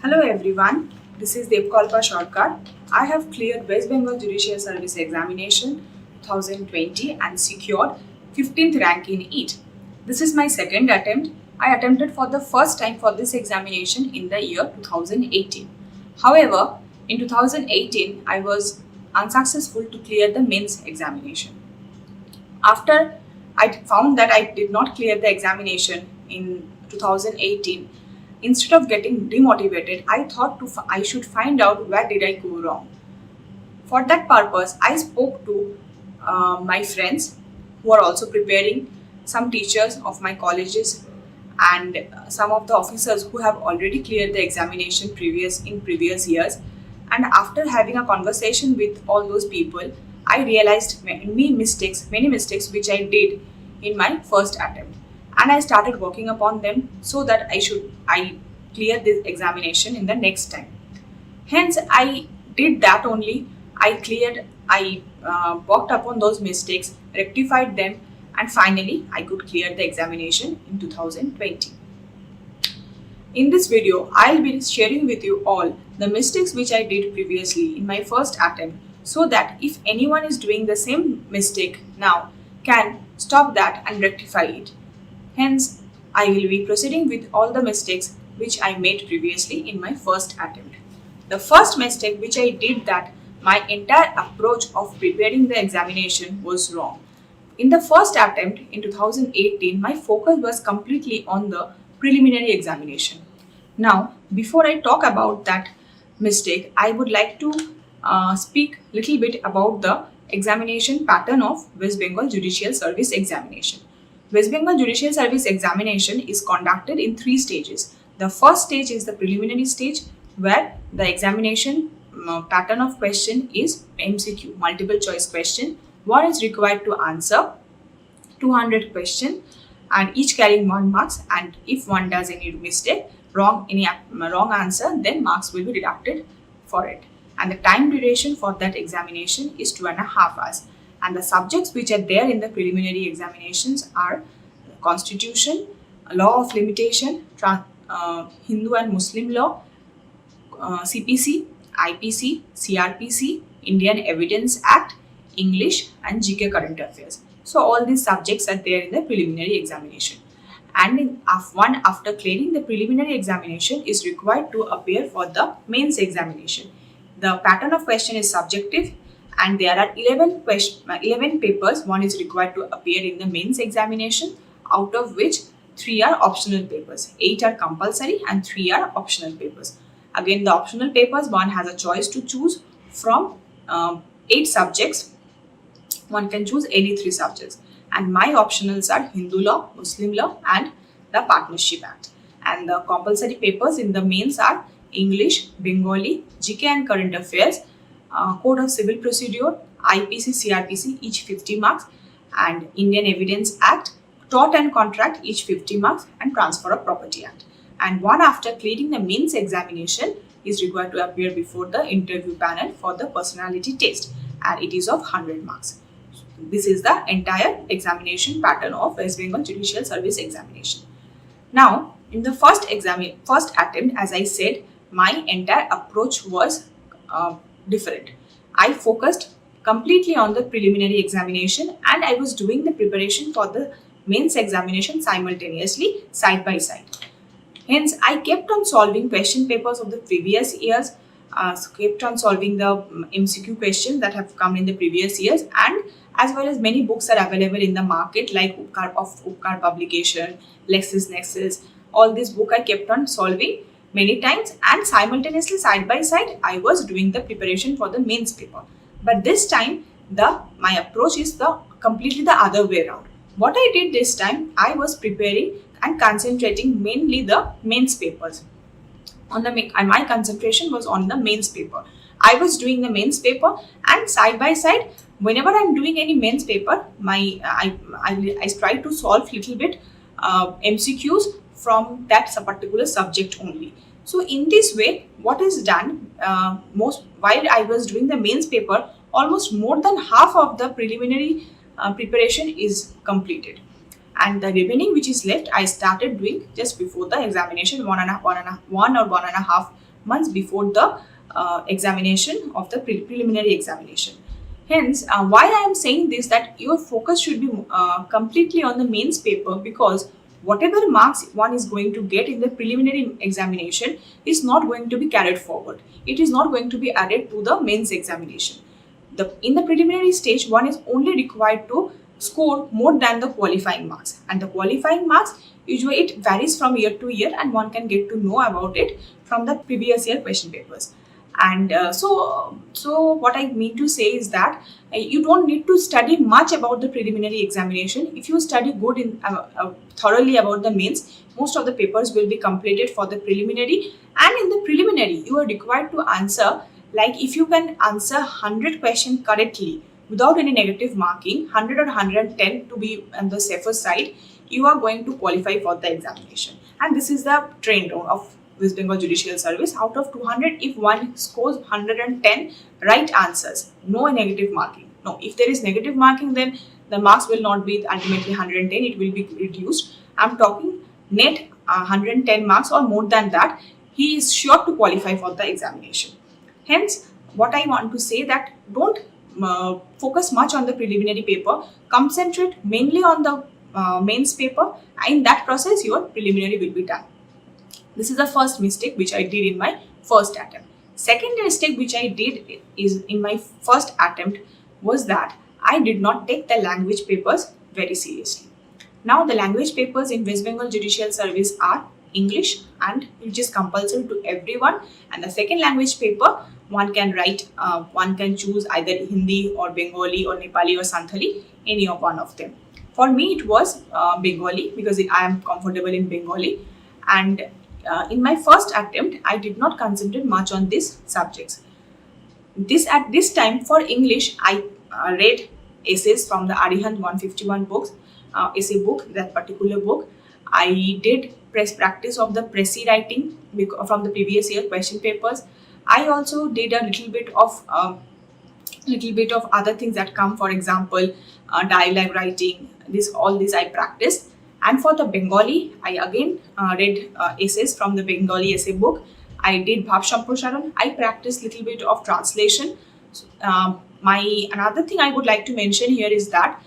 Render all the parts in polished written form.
Hello everyone, this is Debkalpa shortcut. I have cleared West Bengal Judicial Service Examination 2020 and secured 15th rank in it. This is my second attempt. I attempted for the first time for this examination in the year 2018. However, in 2018, I was unsuccessful to clear the mains examination. After I found that I did not clear the examination in 2018, instead of getting demotivated, I thought I should find out where did I go wrong. For that purpose, I spoke to my friends who are also preparing, some teachers of my colleges, and some of the officers who have already cleared the examination in previous years. And after having a conversation with all those people, I realized many mistakes which I did in my first attempt, and I started working upon them so that I clear this examination in the next time. Hence, I did that only. I worked upon those mistakes, rectified them, and finally I could clear the examination in 2020. In this video, I'll be sharing with you all the mistakes which I did previously in my first attempt, so that if anyone is doing the same mistake now, can stop that and rectify it. Hence, I will be proceeding with all the mistakes which I made previously in my first attempt. The first mistake which I did, that my entire approach of preparing the examination was wrong. In the first attempt in 2018, my focus was completely on the preliminary examination. Now, before I talk about that mistake, I would like to speak little bit about the examination pattern of West Bengal Judicial Service Examination. West Bengal Judicial Service Examination is conducted in 3 stages. The first stage is the preliminary stage, where the examination pattern of question is MCQ, multiple choice question. One is required to answer 200 questions, and each carrying 1 marks, and if one does any mistake, wrong answer, then marks will be deducted for it. And the time duration for that examination is 2.5 hours. And the subjects which are there in the preliminary examinations are Constitution, Law of Limitation, Hindu and Muslim Law, CPC, IPC, CRPC, Indian Evidence Act, English, and GK Current Affairs. So all these subjects are there in the preliminary examination. And after clearing the preliminary examination is required to appear for the mains examination. The pattern of question is subjective, and there are 11 papers. One is required to appear in the mains examination, out of which 3 are optional papers. 8 are compulsory and 3 are optional papers. Again, the optional papers, one has a choice to choose from 8 subjects. One can choose any 3 subjects. And my optionals are Hindu law, Muslim law, and the Partnership Act. And the compulsory papers in the mains are English, Bengali, GK and Current Affairs, Code of Civil Procedure, IPC, CRPC, each 50 marks, and Indian Evidence Act, Tort and Contract, each 50 marks, and Transfer of Property Act. And one after clearing the mains examination is required to appear before the interview panel for the personality test, and it is of 100 marks. This is the entire examination pattern of West Bengal Judicial Service Examination. Now, in the first attempt, as I said, my entire approach was different. I focused completely on the preliminary examination, and I was doing the preparation for the mains examination simultaneously, side by side. Hence, I kept on solving question papers of the previous years, kept on solving the MCQ questions that have come in the previous years, and as well as many books are available in the market, like Upkar publication, LexisNexis. All these books I kept on solving many times, and simultaneously, side by side, I was doing the preparation for the mains paper. But this time, my approach is completely the other way around. What I did this time, I was preparing and concentrating mainly the mains papers. My concentration was on the mains paper. I was doing the mains paper, and side by side, whenever I'm doing any mains paper, I try to solve little bit MCQs from that particular subject only. So in this way, what is done, while I was doing the mains paper, almost more than half of the preliminary preparation is completed. and the remaining which is left I started doing just before the examination, one or 1.5 months before the examination of the preliminary examination. Hence, why I am saying this, that your focus should be completely on the mains paper, because whatever marks one is going to get in the preliminary examination is not going to be carried forward. It is not going to be added to the mains examination. In the preliminary stage, one is only required to score more than the qualifying marks, and the qualifying marks usually it varies from year to year, and one can get to know about it from the previous year question papers. And so what I mean to say is that you don't need to study much about the preliminary examination. If you study good in thoroughly about the mains, most of the papers will be completed for the preliminary. And in the preliminary, you are required to answer, like if you can answer 100 questions correctly without any negative marking, 100 or 110 to be on the safer side, you are going to qualify for the examination. And this is the trend of West Bengal Judicial Service. Out of 200, if one scores 110 right answers, no negative marking. No, if there is negative marking, then the marks will not be ultimately 110, it will be reduced. I'm talking net 110 marks or more than that, he is sure to qualify for the examination. Hence, what I want to say, that don't focus much on the preliminary paper, concentrate mainly on the mains paper. In that process, your preliminary will be done. This is the first mistake which I did in my first attempt. Second mistake which I did is in my first attempt was that I did not take the language papers very seriously. Now the language papers in West Bengal Judicial Service are English, and which is compulsory to everyone. And the second language paper, one can write, one can choose either Hindi or Bengali or Nepali or Santhali, any of one of them. For me, it was Bengali, because I am comfortable in Bengali. And in my first attempt, I did not concentrate much on these subjects. At this time, for English, I read essays from the Arihant 151 books, essay book, that particular book. I did practice of the précis writing from the previous year question papers. I also did a little bit of other things that come, for example, dialogue writing. All this I practiced. And for the Bengali, I again read essays from the Bengali essay book. I did Bhav Samprosharan. I practiced little bit of translation. Another thing I would like to mention here is that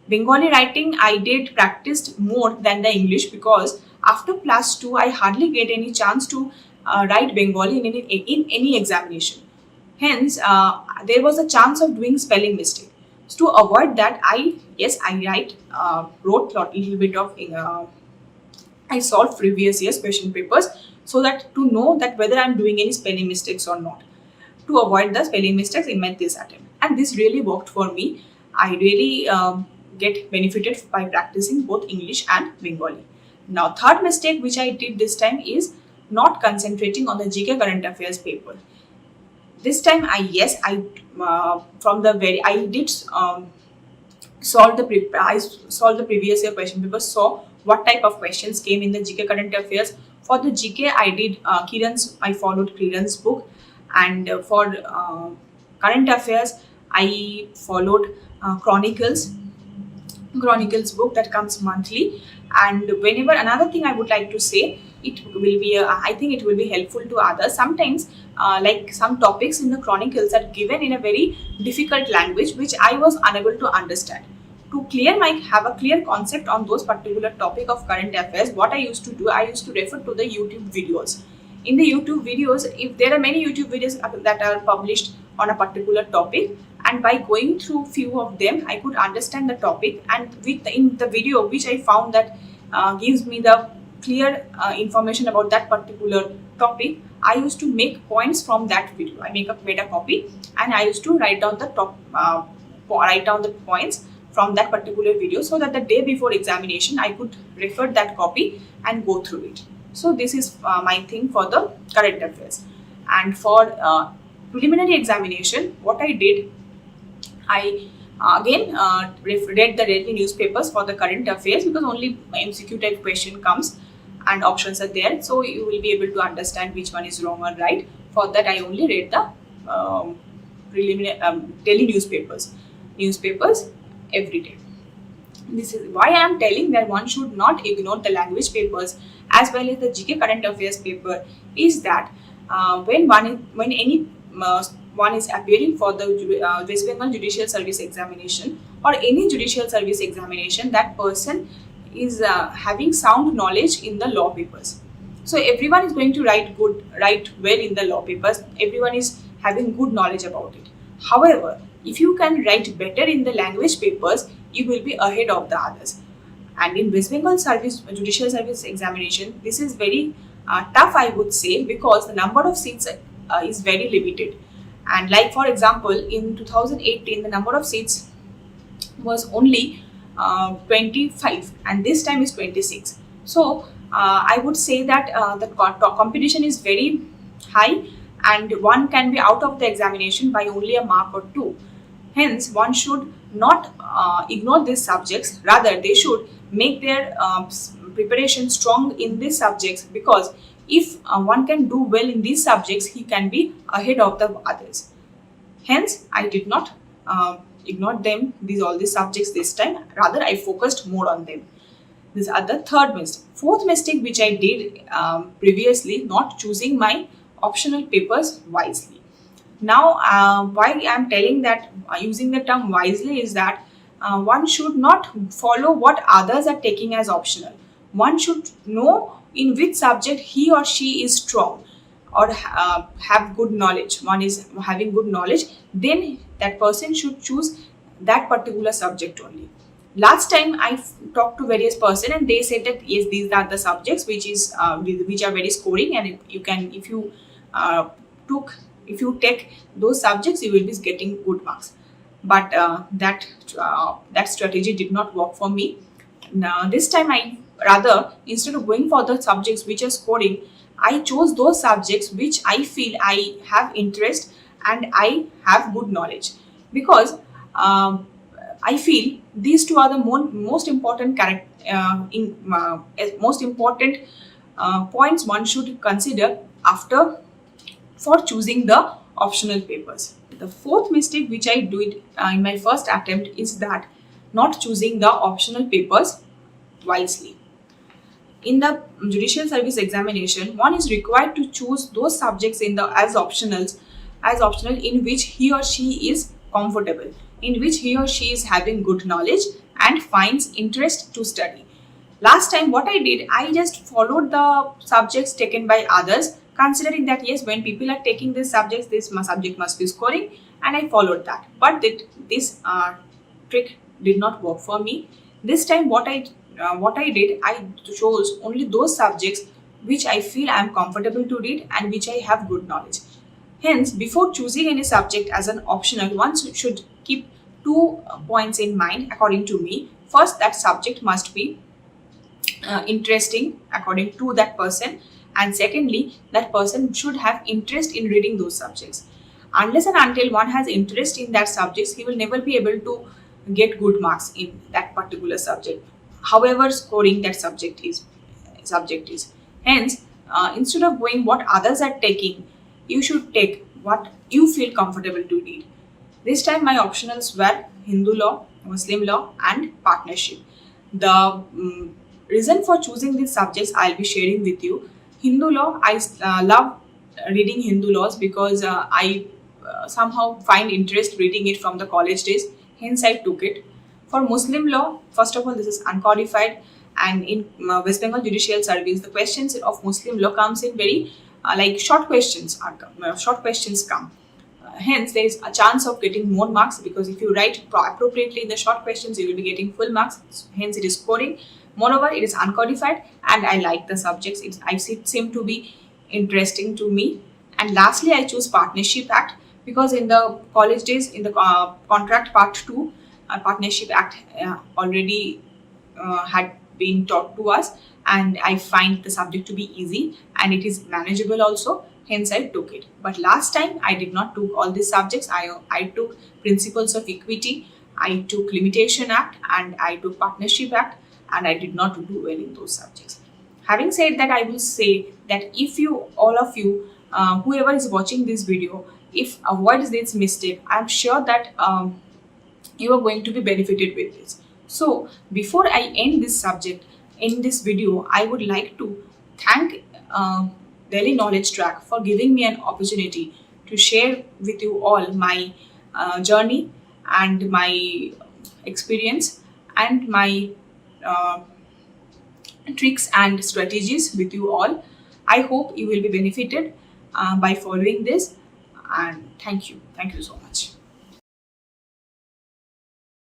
Bengali writing I did practiced more than the English, because after plus 2 I hardly get any chance to write Bengali in any examination. Hence, there was a chance of doing spelling mistake. So to avoid that, I wrote a little bit of I solved previous year's question papers, so that to know that whether I'm doing any spelling mistakes or not, to avoid the spelling mistakes in my this attempt. And this really worked for me. I really get benefited by practicing both English and Bengali. Now, third mistake which I did this time is not concentrating on the GK current affairs paper. This time, I did solve the previous year question paper, saw what type of questions came in the GK current affairs. For the GK, I followed Kiran's book, and for current affairs, I followed Chronicles book that comes monthly. And whenever, another thing I would like to say, it will be I think it will be helpful to others. Sometimes like some topics in the Chronicles are given in a very difficult language which I was unable to understand. To have a clear concept on those particular topic of current affairs, what I used to do, I used to refer to the YouTube videos. In the YouTube videos, if there are many YouTube videos that are published on a particular topic, and by going through few of them, I could understand the topic, and in the video which I found that gives me the clear information about that particular topic, I used to make points from that video. I made a copy, and I used to write down the points from that particular video, so that the day before examination I could refer that copy and go through it. So this is my thing for the current affairs. And for preliminary examination, what I did, I again read the daily newspapers for the current affairs, because only MCQ type question comes and options are there, so you will be able to understand which one is wrong or right. For that, I only read the daily newspapers every day. This is why I am telling that one should not ignore the language papers as well as the GK current affairs paper, is that when any one is appearing for the West Bengal Judicial Service Examination or any judicial service examination, that person is having sound knowledge in the law papers. So everyone is going to write well in the law papers. Everyone is having good knowledge about it. However, if you can write better in the language papers, you will be ahead of the others. And in West Bengal Judicial Service Examination, this is very tough, I would say, because the number of seats is very limited. And like for example, in 2018, the number of seats was only 25, and this time is 26. So I would say that the competition is very high, and one can be out of the examination by only a mark or two. Hence, one should not ignore these subjects. Rather, they should make their preparation strong in these subjects, because if one can do well in these subjects, he can be ahead of the others. Hence, I did not ignore all these subjects this time. Rather, I focused more on them. These are the third mistake. Fourth mistake which I did previously, not choosing my optional papers wisely. Now, why I am telling that using the term wisely is that one should not follow what others are taking as optional. One should know in which subject he or she is strong or have good knowledge. One is having good knowledge, then that person should choose that particular subject only. Last time I talked to various person, and they said that yes, these are the subjects which are very scoring, and if you take those subjects, you will be getting good marks. But that strategy did not work for me. Now, this time instead of going for the subjects which are scoring, I chose those subjects which I feel I have interest and I have good knowledge, because I feel these two are the most important points one should consider for choosing the optional papers. The fourth mistake which I did in my first attempt is that not choosing the optional papers wisely. In the judicial service examination, one is required to choose those subjects as optional in which he or she is comfortable, in which he or she is having good knowledge and finds interest to study. Last time what I did, I just followed the subjects taken by others, considering that yes, when people are taking these subjects, this subject must be scoring, and I followed that. But this trick did not work for me. This time what I did, I chose only those subjects which I feel I am comfortable to read and which I have good knowledge. Hence, before choosing any subject as an optional, one should keep 2 points in mind according to me. First, that subject must be interesting according to that person, and secondly, that person should have interest in reading those subjects. Unless and until one has interest in that subject, he will never be able to get good marks in that particular subject, however scoring that subject is. Hence, instead of going what others are taking, you should take what you feel comfortable to read. This time my optionals were Hindu law, Muslim law and partnership. The reason for choosing these subjects I'll be sharing with you. Hindu law, I love reading Hindu laws because I somehow find interest reading it from the college days. Hence I took it. For Muslim law, first of all, this is uncodified, and in West Bengal Judicial Service, the questions of Muslim law comes in very short questions come. Hence, there is a chance of getting more marks, because if you write appropriately in the short questions, you will be getting full marks. Hence, it is scoring. Moreover, it is uncodified, and I like the subjects. It seem to be interesting to me. And lastly, I choose Partnership Act, because in the college days, in the contract part 2, Partnership Act already had been taught to us, and I find the subject to be easy and it is manageable also. Hence, I took it. But last time, I did not took all these subjects. I took Principles of Equity, I took Limitation Act, and I took Partnership Act, and I did not do well in those subjects. Having said that, I will say that if all of you, whoever is watching this video, if avoids this mistake, I am sure that you are going to be benefited with this. So before I end this subject in this video, I would like to thank daily knowledge track for giving me an opportunity to share with you all my journey and my experience and my uh, tricks and strategies with you all. I hope you will be benefited by following this, and thank you. Thank you so much.